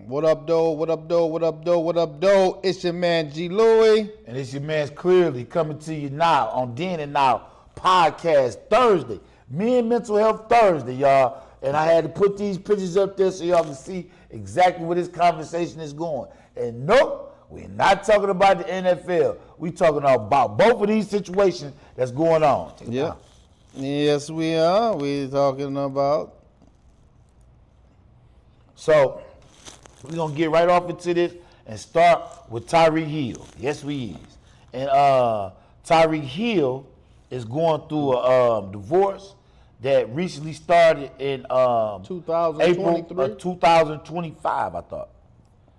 What up, though? What up, though? What up, though? What up, though? It's your man G. Louie. And it's your man's Clearly coming to you now on Then and Now Podcast Thursday. Men Mental Health Thursday, y'all. And I had to put these pictures up there so y'all can see exactly where this conversation is going. And nope, we're not talking about the NFL. We're talking about both of these situations that's going on. Yeah. Yes, we are. We're talking about. So, we're going to get right off into this and start with Tyreek Hill. Yes, we is. And Tyreek Hill is going through a divorce that recently started in 2023? April of 2025, I thought.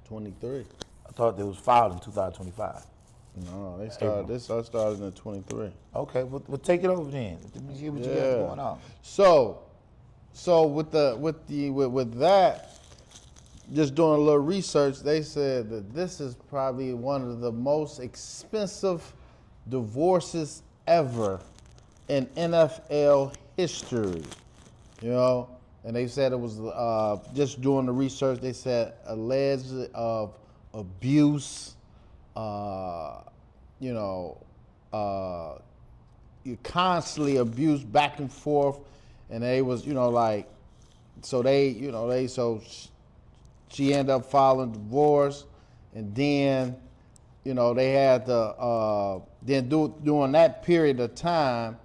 23. I thought they was filed in 2025. No, they started. This started in 23. Okay, we'll take it over then. Let me see what you got going on. So with that, just doing a little research, they said that this is probably one of the most expensive divorces ever in NFL history. You know, and they said it was just doing the research. They said alleged of abuse. You constantly abused back and forth, and they was, she ended up filing divorce, and then, they had to, during that period of time,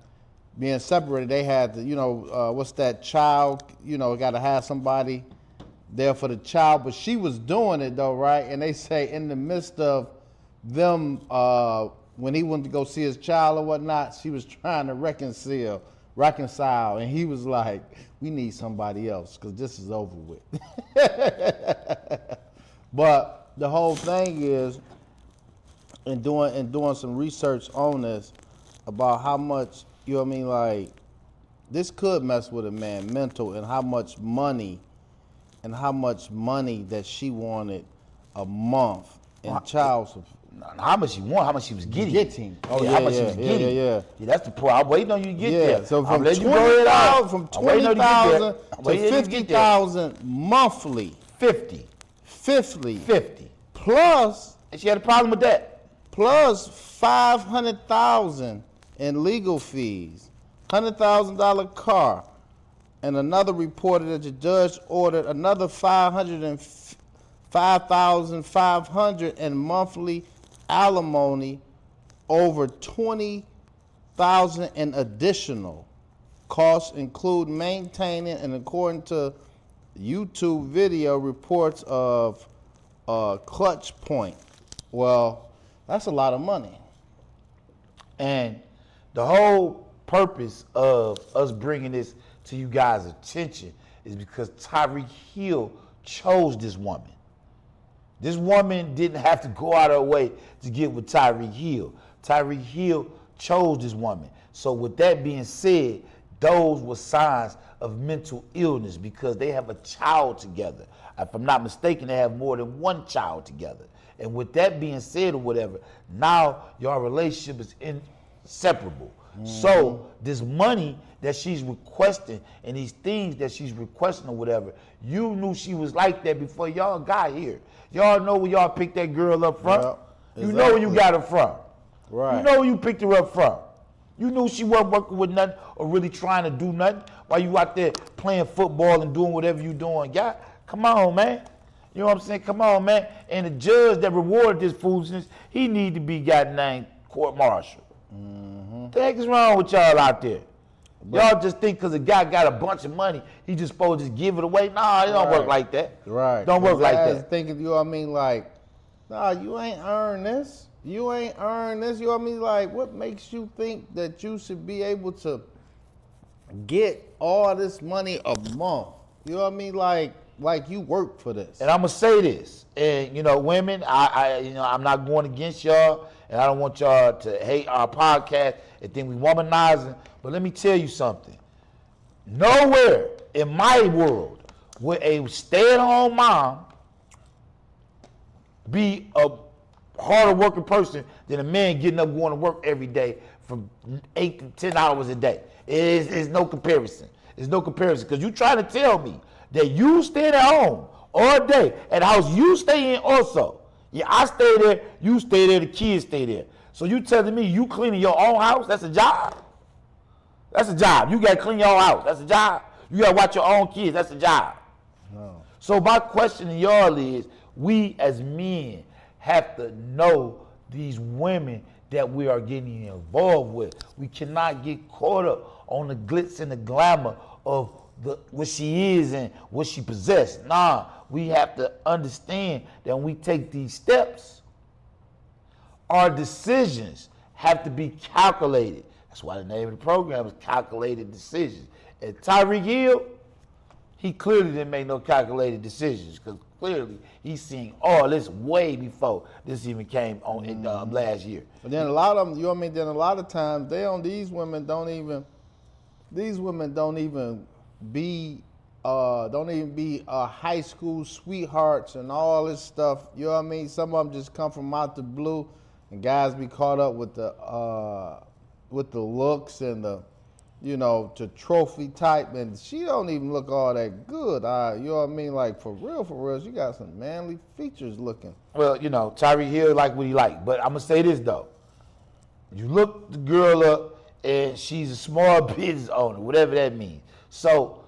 being separated, they had to, what's that child, got to have somebody there for the child, but she was doing it though, right? And they say in the midst of them, when he went to go see his child or whatnot, she was trying to reconcile, and he was like, we need somebody else because this is over with. But the whole thing is, in doing some research on this, about how much, this could mess with a man mental, and how much money that she wanted a month in child support. How much she want? How much she was getting? Oh yeah, yeah, how much she was getting? Yeah. That's the point. I'm waiting on you to get there. So from 20,000 to 50,000 monthly. 50. Plus, and she had a problem with that. Plus 500,000 in legal fees, $100,000 car, and another reported that the judge ordered another 5,500 in monthly alimony, over 20,000 in additional costs include maintaining, and according to YouTube video reports of Clutch Point. Well, that's a lot of money. And the whole purpose of us bringing this to you guys' attention is because Tyreek Hill chose this woman. This woman didn't have to go out of her way to get with Tyreek Hill. Tyreek Hill chose this woman. So with that being said, those were signs of mental illness because they have a child together. If I'm not mistaken, they have more than one child together. And with that being said or whatever, now your relationship is inseparable. Mm-hmm. So this money that she's requesting and these things that she's requesting or whatever, you knew she was like that before y'all got here. Y'all know where y'all picked that girl up from. Yeah, exactly. You know where you got her from. Right. You know where you picked her up from. You knew she wasn't working with nothing or really trying to do nothing while you out there playing football and doing whatever you doing. Yeah, come on, man. You know what I'm saying? Come on, man. And the judge that rewarded this foolishness, he need to be named court-martial. Mm-hmm. What the heck is wrong with y'all out there? Y'all just think because a guy got a bunch of money, he just supposed to just give it away? Nah, it don't work like that. Right. Don't work like that. Thinking, you know what I mean? Like, nah, you ain't earned this. You ain't earned this. You know what I mean? Like, what makes you think that you should be able to get all this money a month? You know what I mean? Like you work for this. And I'm gonna say this, and women, I'm not going against y'all, and I don't want y'all to hate our podcast and think we womanizing. But let me tell you something. Nowhere in my world would a stay-at-home mom be a harder working person than a man getting up going to work every day from 8 to 10 hours a day? It's no comparison. It's no comparison because you trying to tell me that you staying at home all day at the house you stay in also. Yeah, I stay there, you stay there, the kids stay there. So you telling me you cleaning your own house? That's a job. That's a job. You got to clean your own house. That's a job. You got to watch your own kids. That's a job. No. So my question to y'all is, we as men have to know these women that we are getting involved with. We cannot get caught up on the glitz and the glamour of what she is and what she possesses. Nah, we have to understand that when we take these steps, our decisions have to be calculated. That's why the name of the program is Calculated Decisions. And Tyreek Hill, he clearly didn't make no calculated decisions because clearly he's seeing all this way before this even came on in last year. But then a lot of them, then a lot of times these women don't even be high school sweethearts and all this stuff. You know what I mean? Some of them just come from out the blue, and guys be caught up with the looks and the, to trophy type, and she don't even look all that good. You know what I mean? Like for real, she got some manly features looking. Well, Tyreek Hill like what he like, but I'm gonna say this though. You look the girl up, and she's a small business owner, whatever that means. So,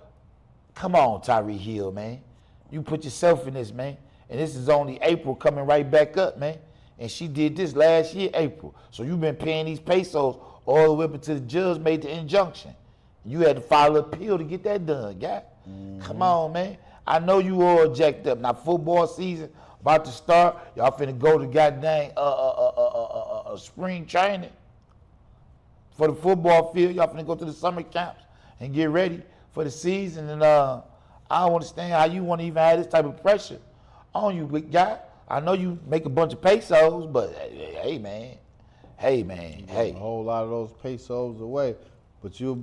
come on, Tyreek Hill, man. You put yourself in this, man. And this is only April coming right back up, man. And she did this last year, April. So you've been paying these pesos all the way up until the judge made the injunction. You had to file an appeal to get that done, guy. Mm-hmm. Come on, man. I know you all jacked up. Now, football season about to start. Y'all finna go to goddamn spring training for the football field. Y'all finna go to the summer camps and get ready for the season. And I don't understand how you want to even have this type of pressure on you, big guy. I know you make a bunch of pesos, but hey, man. A whole lot of those pesos away. But if you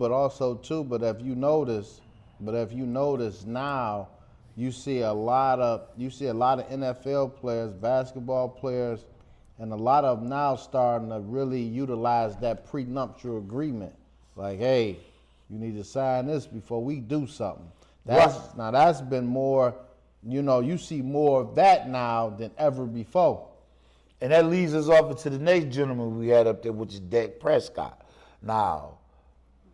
notice now, you see a lot of NFL players, basketball players, and a lot of them now starting to really utilize that prenuptial agreement. Like, hey, you need to sign this before we do something. That's been more, you see more of that now than ever before. And that leads us off into the next gentleman we had up there, which is Dak Prescott. Now,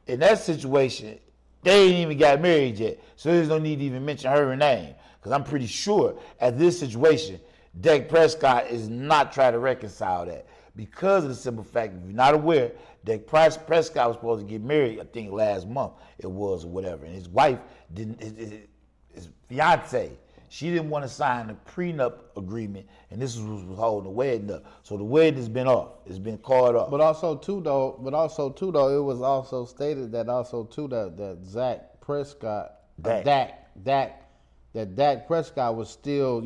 in that situation, they ain't even got married yet, so there's no need to even mention her name, because I'm pretty sure at this situation, Dak Prescott is not trying to reconcile that, because of the simple fact, if you're not aware, Dak Prescott was supposed to get married, I think last month it was, or whatever, and his wife his fiance, she didn't want to sign a prenup agreement, and this was holding the wedding up. So the wedding has been off. It's been called off. But also too though, it was also stated that Dak Prescott was still,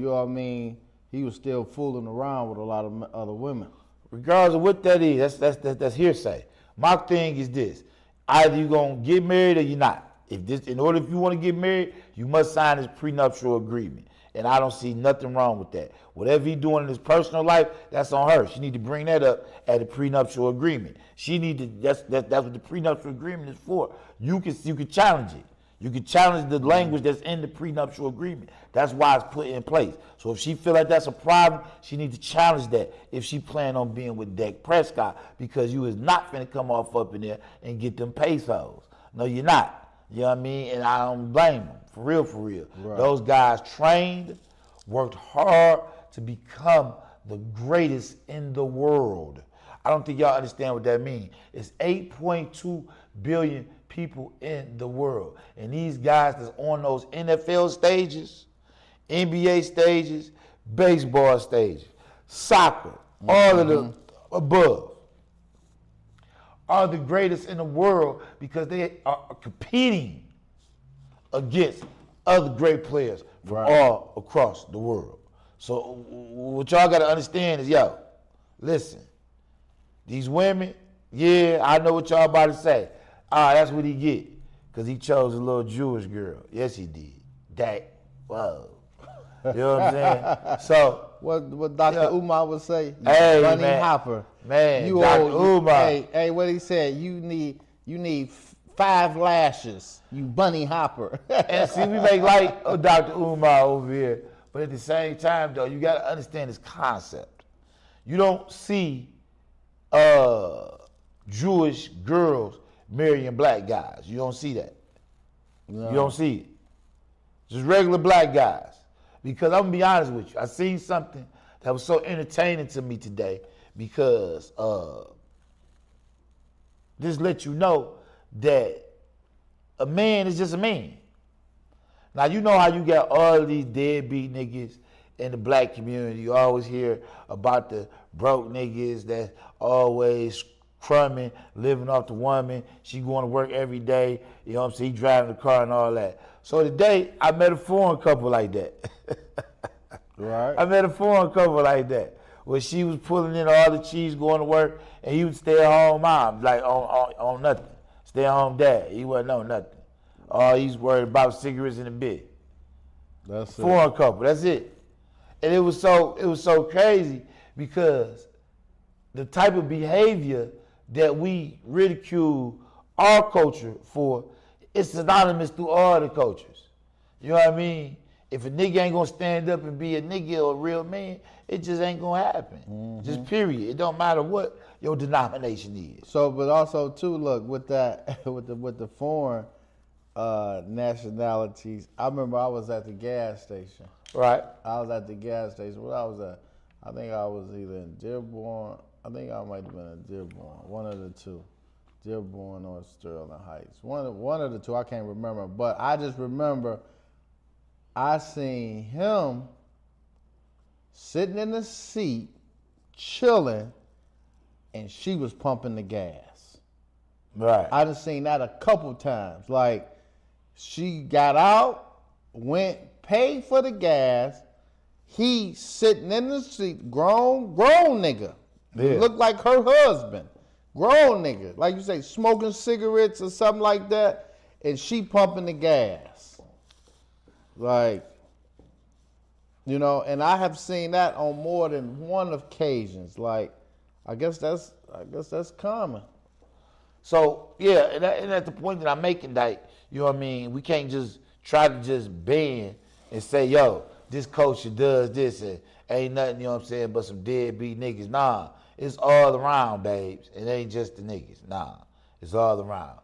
he was still fooling around with a lot of other women. Regardless of what that is, that's hearsay. My thing is this: either you're gonna get married or you're not. If you want to get married, you must sign this prenuptial agreement. And I don't see nothing wrong with that. Whatever he's doing in his personal life, that's on her. She need to bring that up at a prenuptial agreement. That's what the prenuptial agreement is for. You can challenge it. You can challenge the language that's in the prenuptial agreement. That's why it's put in place. So if she feel like that's a problem, she needs to challenge that if she plan on being with Dak Prescott, because you is not finna come off up in there and get them pesos. No, you're not. You know what I mean? And I don't blame them. For real. Right. Those guys trained, worked hard to become the greatest in the world. I don't think y'all understand what that means. It's 8.2 billion people in the world. And these guys that's on those NFL stages, NBA stages, baseball stages, soccer, all of the above, are the greatest in the world because they are competing against other great players from all across the world. So what y'all got to understand is, listen, these women, I know what y'all about to say. That's what he get, because he chose a little Jewish girl. Yes, he did. Dak Whoa. You know what I'm saying? So, What Dr. Yeah. Umar would say? You Hey, bunny man. hopper. Man, you Dr. old, Umar. Hey, what he said? You need 5 lashes. You bunny hopper. and see, we make light of Dr. Umar over here, but at the same time, though, you got to understand this concept. You don't see Jewish girls marrying black guys. You don't see that. No. You don't see it. Just regular black guys. Because I'm going to be honest with you. I seen something that was so entertaining to me today because this let you know that a man is just a man. Now, you know how you got all of these deadbeat niggas in the black community. You always hear about the broke niggas that always crumbing, living off the woman. She going to work every day. You know what I'm saying? He driving the car and all that. So today, I met a foreign couple like that. Right. I met a foreign couple like that, where she was pulling in all the cheese going to work, and he would stay at home mom, like on nothing. Stay at home dad. He wasn't on nothing. All he's worried about cigarettes in the bed. That's it. Foreign couple. That's it. And it was so crazy because the type of behavior that we ridicule our culture for, it's synonymous through all the cultures. You know what I mean? If a nigga ain't gonna stand up and be a nigga or a real man, it just ain't gonna happen. Mm-hmm. Just period. It don't matter what your denomination is. So, but also too, look with that, with the foreign nationalities. I remember I was at the gas station. Right. I was at the gas station. Where I was at, I think I was either in Dearborn. I think I might have been in Dearborn. One of the two, Dearborn or Sterling Heights. One of the two. I can't remember, but I just remember I seen him sitting in the seat, chilling, and she was pumping the gas. Right. I done seen that a couple times. Like, she got out, went, paid for the gas. He sitting in the seat, grown nigga. Yeah. Looked like her husband. Grown nigga. Like you say, smoking cigarettes or something like that. And she pumping the gas. Like, you know, and I have seen that on more than one occasions. Like, I guess that's common. So yeah, and that's the point that I'm making. That, you know what I mean, we can't just try to just ban and say, yo, this culture does this and ain't nothing, you know what I'm saying, but some deadbeat niggas. Nah, it's all around, babes. It ain't just the niggas. Nah, it's all around.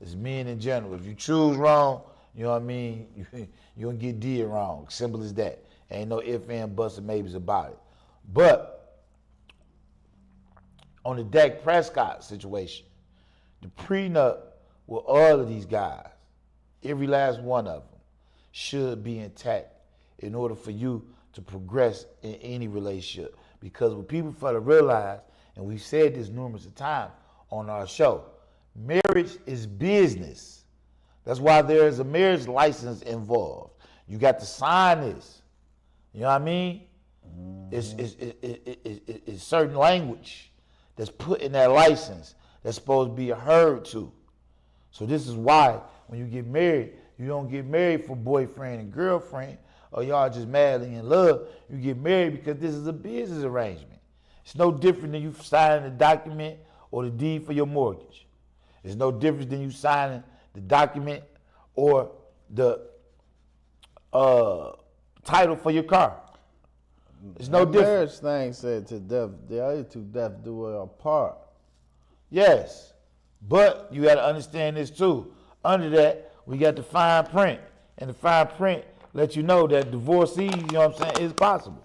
It's men in general. If you choose wrong, you know what I mean, you're gonna get did wrong. Simple as that. Ain't no ifs, ands, buts, and maybes about it. But on the Dak Prescott situation, the prenup with all of these guys, every last one of them, should be intact in order for you to progress in any relationship. Because what people fail to realize, and we've said this numerous of times on our show, marriage is business. That's why there is a marriage license involved. You got to sign this. You know what I mean? Mm-hmm. It's certain language that's put in that license that's supposed to be adhered to. So this is why when you get married, you don't get married for boyfriend and girlfriend, or y'all just madly in love. You get married because this is a business arrangement. It's no different than you signing the document or the deed for your mortgage. It's no different than you signing the document or the title for your car. It's no That different. marriage thing said to death, the other two death do it apart. Yes, but you got to understand this too. Under that, we got the fine print, and the fine print lets you know that divorce, you know what I'm saying, is possible.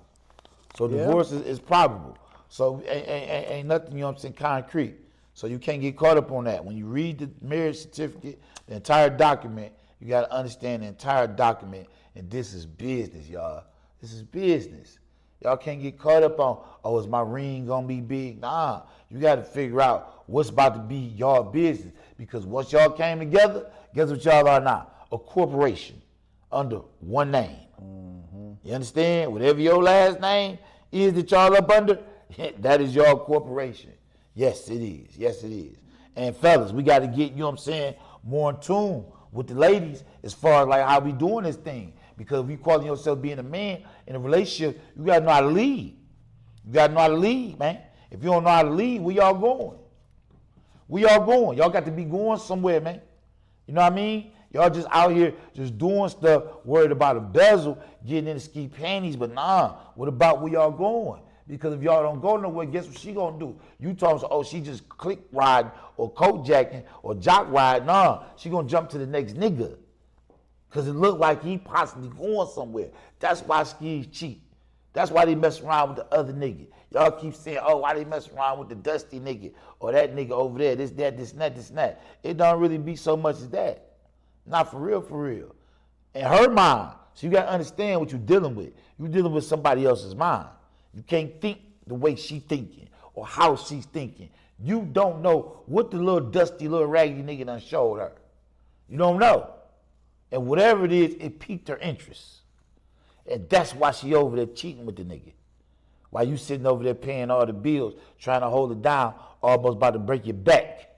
So divorce is probable. So ain't nothing, you know what I'm saying, concrete. So you can't get caught up on that. When you read the marriage certificate, the entire document, you got to understand the entire document, and this is business, y'all. This is business. Y'all can't get caught up on, oh, is my ring gonna be big? Nah, you got to figure out what's about to be y'all business. Because once y'all came together, guess what y'all are now? A corporation under one name. Mm-hmm. You understand? Whatever your last name is that y'all up under, that is your corporation. Yes, it is. Yes, it is. And fellas, we got to get, you know what I'm saying, more in tune with the ladies as far as like how we doing this thing. Because if you calling yourself being a man in a relationship, you gotta know how to lead. You gotta know how to lead, man. If you don't know how to lead, where y'all going? Where y'all going? Y'all got to be going somewhere, man. You know what I mean? Y'all just out here just doing stuff, worried about a bezel, getting in the ski panties, but nah, what about where y'all going? Because if y'all don't go nowhere, guess what she gonna do? You talking, oh, she just click riding or coat jacking or jock riding. Nah, she gonna jump to the next nigga. Because it looked like he possibly going somewhere. That's why skis cheat. That's why they mess around with the other nigga. Y'all keep saying, oh, why they mess around with the dusty nigga or that nigga over there, this, that, this, and that, this, and that. It don't really be so much as that. Not for real, for real. In her mind, so you got to understand what you're dealing with. You're dealing with somebody else's mind. You can't think the way she thinking or how she's thinking. You don't know what the little dusty, little raggedy nigga done showed her. You don't know. And whatever it is, it piqued her interest. And that's why she over there cheating with the nigga. While you sitting over there paying all the bills, trying to hold it down, almost about to break your back.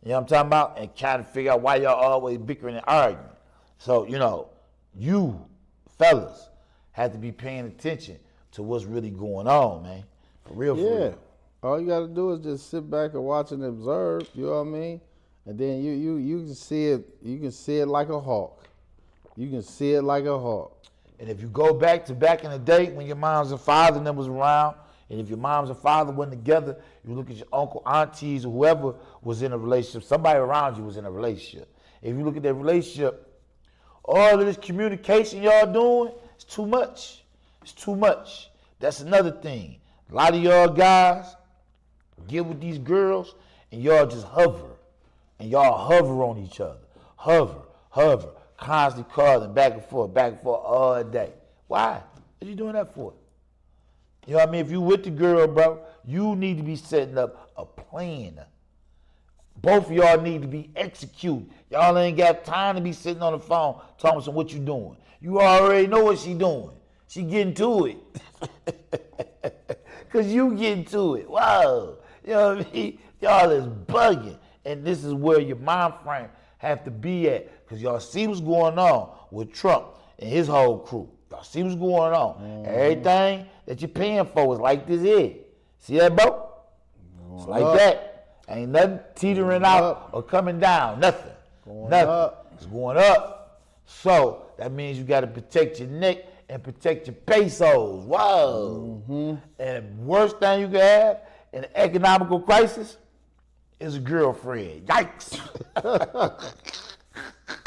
You know what I'm talking about? And trying to figure out why y'all always bickering and arguing. So, you know, you fellas have to be paying attention to what's really going on, man. For real, for Yeah. real. All you gotta do is just sit back and watch and observe, you know what I mean? And then you can see it like a hawk. You can see it like a hawk. And if you go back in the day when your moms and father and them was around, and if your moms and father weren't together, you look at your uncle, aunties, or whoever was in a relationship, somebody around you was in a relationship. If you look at that relationship, all of this communication y'all doing, it's too much. It's too much. That's another thing. A lot of y'all guys get with these girls and y'all just hover. And y'all hover on each other. Hover. Constantly calling back and forth all day. Why? What are you doing that for? You know what I mean? If you with the girl, bro, you need to be setting up a plan. Both of y'all need to be executing. Y'all ain't got time to be sitting on the phone talking about what you doing. You already know what she doing. She getting to it. Because you getting to it. Wow. You know what I mean? Y'all is bugging. And this is where your mind frame have to be at. Because y'all see what's going on with Trump and his whole crew. Y'all see what's going on. Mm-hmm. Everything that you're paying for is like this here. See that, bro? It's like up. That. Ain't nothing teetering out up. Or coming down. Nothing. Nothing. Up. It's going up. So that means you got to protect your neck and protect your pesos. Wow. Mm-hmm. And the worst thing you can have in an economical crisis is a girlfriend. Yikes.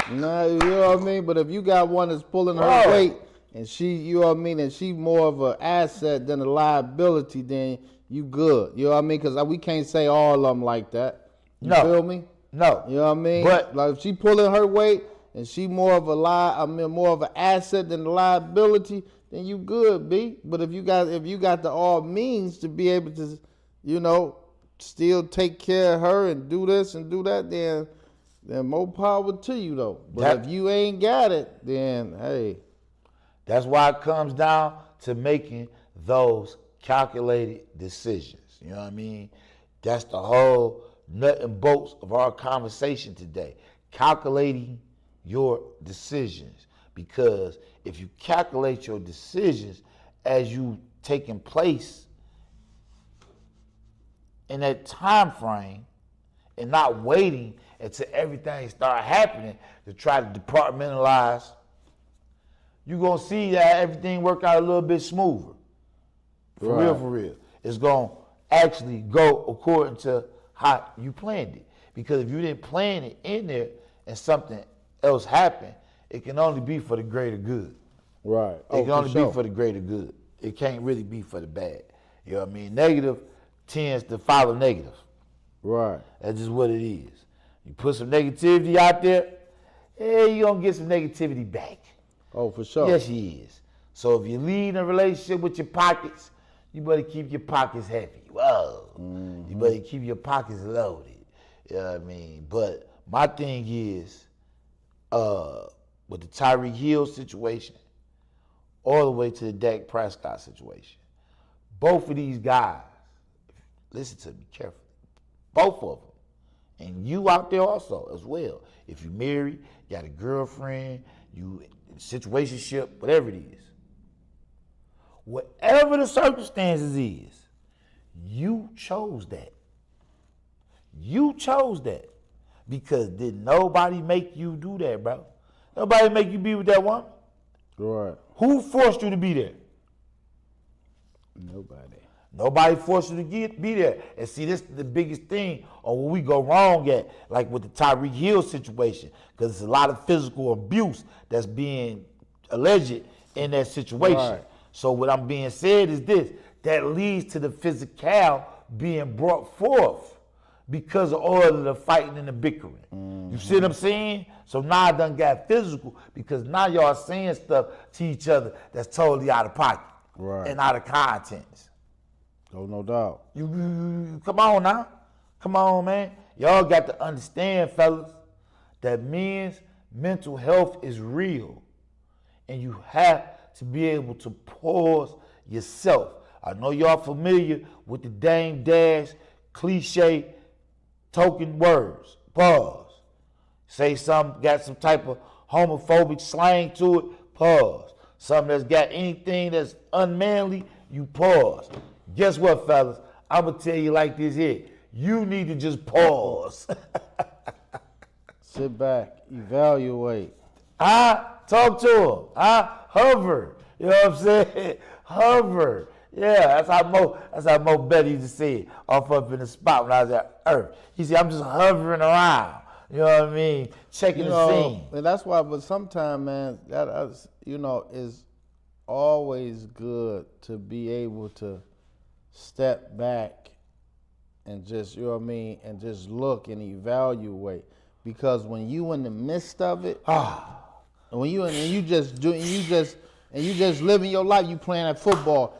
Nah, you know what I mean? But if you got one that's pulling her weight and she, you know what I mean, and she more of an asset than a liability, then you good. You know what I mean? Because we can't say all of them like that. You feel me? No. You know what I mean? But like if she pulling her weight and she more of more of an asset than a liability, then you good, B. But if you got the all means to be able to, you know, still take care of her and do this and do that, then more power to you, though. But if you ain't got it, then, hey. That's why it comes down to making those calculated decisions. You know what I mean? That's the whole nut and bolts of our conversation today. Calculating your decisions. Because if you calculate your decisions as you taking place in that time frame and not waiting until everything start happening to try to departmentalize, you're going to see that everything work out a little bit smoother. For real. It's going to actually go according to how you planned it. Because if you didn't plan it in there and something else happened, it can only be for the greater good. Right. It can only be for the greater good. It can't really be for the bad. You know what I mean? Negative tends to follow negative. Right. That's just what it is. You put some negativity out there, you're going to get some negativity back. Oh, for sure. Yes, he is. So if you lead a relationship with your pockets, you better keep your pockets heavy. Whoa. Mm-hmm. You better keep your pockets loaded. You know what I mean? But my thing is, with the Tyreek Hill situation, all the way to the Dak Prescott situation, both of these guys, listen to me carefully, both of them, and you out there also as well. If you married, you got a girlfriend, you situationship, whatever it is. Whatever the circumstances is, you chose that. You chose that. Because did nobody make you do that, bro? Nobody make you be with that woman. Right. Who forced you to be there? Nobody. Nobody forced you to be there. And see, this is the biggest thing on where we go wrong at, like with the Tyreek Hill situation, because there's a lot of physical abuse that's being alleged in that situation. Right. So what I'm being said is this, that leads to the physical being brought forth because of all of the fighting and the bickering. You see what I'm saying? So now I done got physical because now y'all saying stuff to each other that's totally out of pocket and out of context. Oh, no doubt. You come on now. Come on, man. Y'all got to understand, fellas, that men's mental health is real. And you have to be able to pause yourself. I know y'all familiar with the Dame Dash cliche token words. Pause. Say something, got some type of homophobic slang to it, pause. Something that's got anything that's unmanly, you pause. Guess what, fellas? I'm going to tell you like this here. You need to just pause. Sit back, evaluate. Talk to him. Hover. You know what I'm saying? Hover. Yeah, that's how Mo Betty used to say it off up in the spot when I was at Earth. He said, I'm just hovering around. You know what I mean? Checking the scene. And that's why, but sometimes, man, is always good to be able to step back and just, you know what I mean, and just look and evaluate. Because when you in the midst of it, and when you just living your life, you playing that football,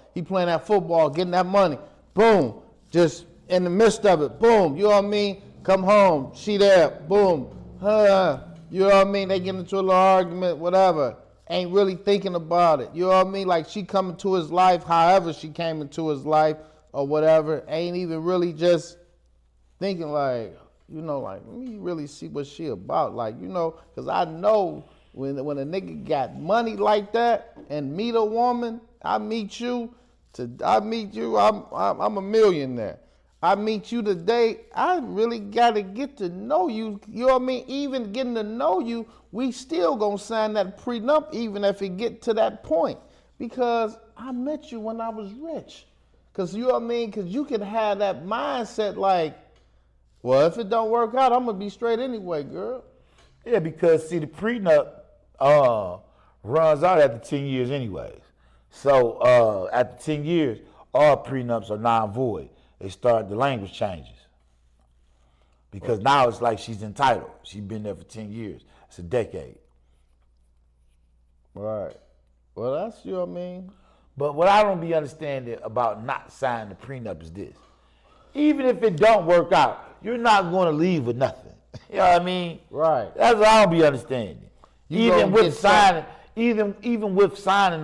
getting that money, boom, just in the midst of it, boom, you know what I mean? Come home, she there, boom, you know what I mean? They get into a little argument, whatever. Ain't really thinking about it. You know what I mean? Like she come into his life, however she came into his life or whatever, ain't even really just thinking like, like, let me really see what she about. Like, because I know when a nigga got money like that and meet a woman, I'm a millionaire. I meet you today, I really gotta get to know you. You know what I mean? Even getting to know you, we still gonna sign that prenup even if it get to that point. Because I met you when I was rich. Because you know what I mean? Because you can have that mindset like, well, if it don't work out, I'm gonna be straight anyway, girl. Yeah, because see, the prenup runs out after 10 years anyways. So after 10 years, all prenups are non-void. The language changes. Because now it's like she's entitled. She's been there for 10 years. It's a decade. Right. Well, that's, you know what I mean? But what I don't be understanding about not signing the prenup is this. Even if it don't work out, you're not going to leave with nothing. You know what I mean? Right. That's what I don't be understanding. Even with signing the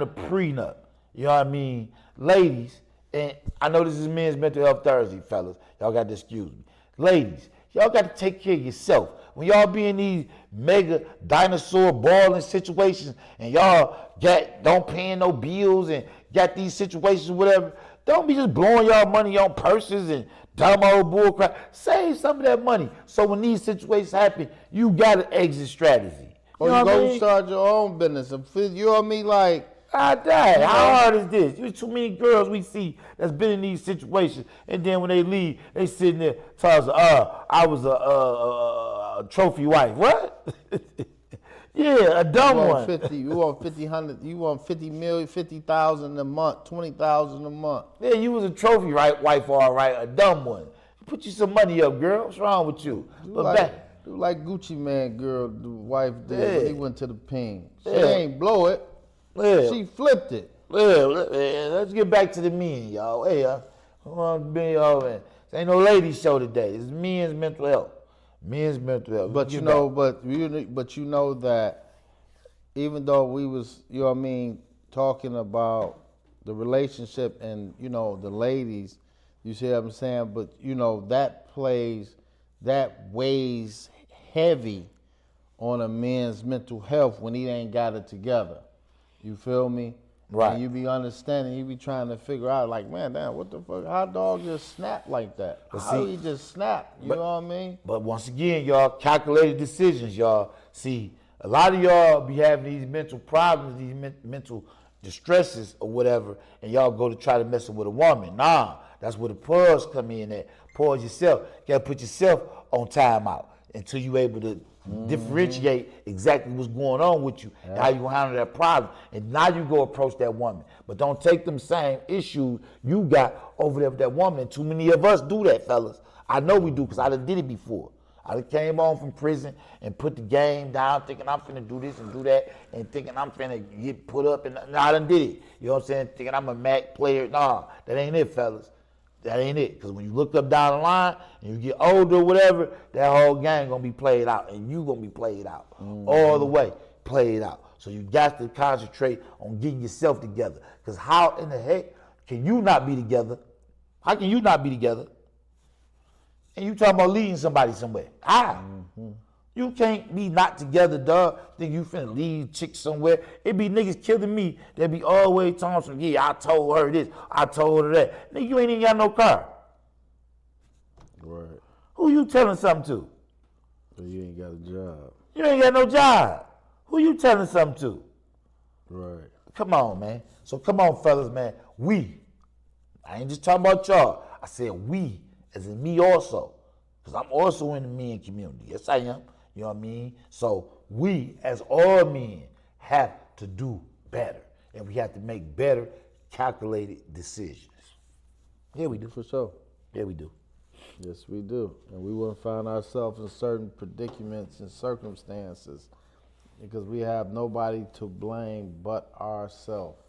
prenup, you know what I mean? Ladies, and I know this is Men's Mental Health Thursday, fellas. Y'all got to excuse me. Ladies, y'all got to take care of yourself. When y'all be in these mega dinosaur balling situations and y'all don't pay no bills and got these situations or whatever, don't be just blowing y'all money on purses and dumb old bullcrap. Save some of that money so when these situations happen, you got an exit strategy. Or you go start your own business. You know what I mean? Like, I died. How hard is this? There's too many girls we see that's been in these situations, and then when they leave, they sitting there telling us, I was a trophy wife. What? Yeah, a dumb one. You want 50 million, 50,000 a month, 20,000 a month. Yeah, you was a trophy wife, all right, a dumb one. Put you some money up, girl. What's wrong with you? Do like Gucci Man girl, the wife did when he went to the ping. She ain't blow it. Yeah. She flipped it. Yeah, let's get back to the men, y'all. Hey, it ain't no ladies show today. It's men's mental health. Men's mental health. But you know that even though we was, you know what I mean, talking about the relationship and, the ladies, you see what I'm saying? But, that weighs heavy on a man's mental health when he ain't got it together. You feel me? Right. And you be understanding, you be trying to figure out, like, man, damn, what the fuck? How dog just snap like that? But How see- he just snap? You know what I mean? But once again, y'all, calculated decisions, y'all. See, a lot of y'all be having these mental problems, these mental distresses or whatever, and y'all go to try to mess with a woman. Nah, that's where the pause come in at. Pause yourself. You gotta put yourself on timeout until you able to differentiate exactly what's going on with you and how you gonna handle that problem. And now you go approach that woman. But don't take them same issues you got over there with that woman. And too many of us do that, fellas. I know we do, because I done did it before. I done came home from prison and put the game down thinking I'm finna do this and do that and thinking I'm finna get put up, and I done did it. You know what I'm saying? Thinking I'm a Mac player. Nah, that ain't it, fellas. That ain't it. Because when you look up down the line and you get older or whatever, that whole game gonna be played out, and you gonna be played out all the way, played out. So you got to concentrate on getting yourself together. Because how in the heck can you not be together? How can you not be together? And you talking about leading somebody somewhere? How? You can't be not together, dog. Think you finna lead chicks somewhere? It be niggas killing me. They be always talking some, yeah, I told her this, I told her that. Nigga, you ain't even got no car. Right. Who you telling something to? But you ain't got a job. You ain't got no job. Who you telling something to? Right. Come on, man. So come on, fellas, man. I ain't just talking about y'all. I said we, as in me also. Because I'm also in the men community. Yes, I am. You know what I mean? So we, as all men, have to do better. And we have to make better, calculated decisions. Yeah, we do. For sure. Yeah, we do. Yes, we do. And we wouldn't find ourselves in certain predicaments and circumstances because we have nobody to blame but ourselves.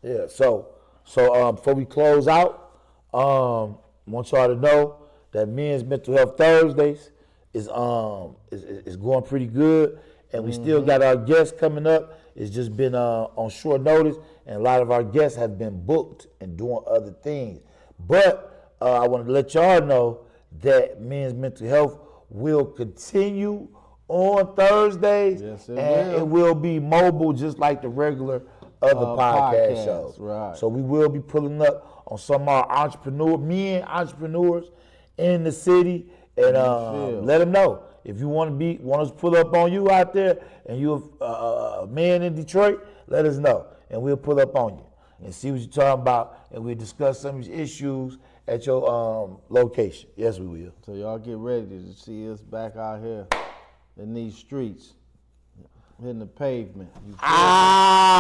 Yeah, so before we close out, want y'all to know that Men's Mental Health Thursdays is going pretty good, and we still got our guests coming up. It's just been on short notice, and a lot of our guests have been booked and doing other things. But I want to let y'all know that Men's Mental Health will continue on Thursdays, Yes, it and will. it will be mobile just like the regular other podcast podcasts, shows. right. So we will be pulling up on some of our entrepreneurs in the city, and let them know if you want us to pull up on you out there, and you're a man in Detroit. Let us know, and we'll pull up on you and see what you're talking about, and we'll discuss some of these issues at your location. Yes, we will. So y'all get ready to see us back out here in these streets, hitting the pavement. You feel me?